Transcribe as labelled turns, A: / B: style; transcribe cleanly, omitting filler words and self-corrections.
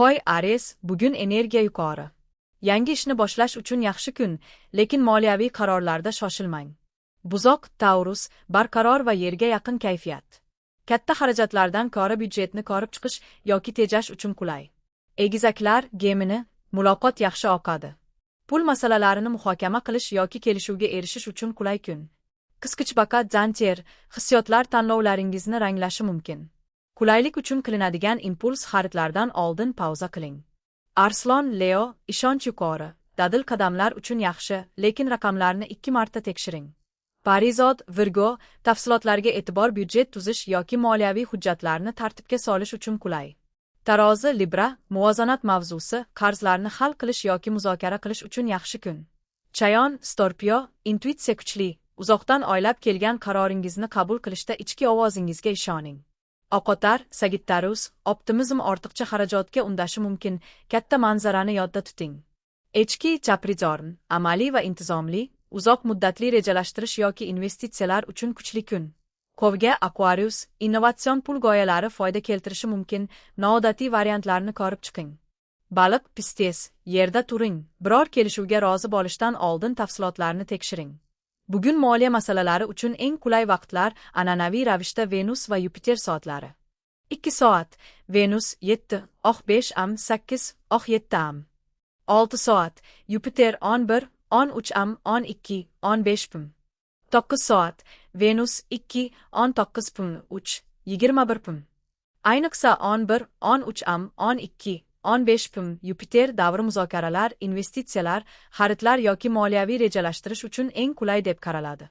A: Qo'y Aries, bugun energiya yuqori. Yangi ishni boshlash uchun yaxshi kun, lekin moliyaviy qarorlarda shoshilmang. Buzoq Taurus, barqaror va yerga yaqin kayfiyat. Katta xarajatlardan ko'ra byudjetni ko'rib chiqish yoki tejash uchun qulay. Egizaklar, Gemini, muloqot yaxshi oqadi. Pul masalalarini muhokama qilish yoki kelishuvga erishish uchun qulay kun. Qisqichbaqa Janter, hissiyotlar tanlovlaringizni ranglashi mumkin. Qulaylik uchun qilinadigan impuls xaridlardan oldin pauza qiling. Arslon, Leo, ishonch yuqori, dadil qadamlar uchun yaxshi, lekin raqamlarni 2 marta tekshiring. Parizod, Virgo, tafsilotlarga e'tibor, byudjet tuzish yoki moliyaviy hujjatlarni tartibga solish uchun qulay. Tarozi, Libra, muvozanat mavzusi, qarzlarni hal qilish yoki muzokara qilish uchun yaxshi kun. Chayon, Scorpio, intuitsiya kuchli, uzoqdan oylab kelgan qaroringizni qabul qilishda ichki ovozingizga ishoning. Oqotar, Sagittarius, optimizm ortiqcha xarajatga undashi mumkin, katta manzarani yodda tuting. Echki, Capricorn, amaliy va intizomli, uzoq muddatli rejalashtirish yoki investitsiyalar uchun kuchli kun. Kovga, Aquarius, innovatsion pul g'oyalari foyda keltirishi mumkin, noodatiy variantlarni ko'rib chiqing. Baliq, Pisces, yerda turing, biror kelishuvga rozi bo'lishdan oldin tafsilotlarni tekshiring. Bugun moliya masalalari uchun eng qulay vaqtlar an'anaviy ravishda Venus va Yupiter soatlari. 2 soat, Venus 7, oq 5 am 8, oq 7 am. 6 soat, Yupiter 11, 13 am 12, 15 pm. 9 soat, Venus 2, 19 pm 3, 21 pm. Ayniqsa 11, 13 am 12, 15 pm Yupiter davri muzokaralar, investitsiyalar, xaridlar yoki moliyaviy rejalashtirish uchun eng qulay deb qaraladi.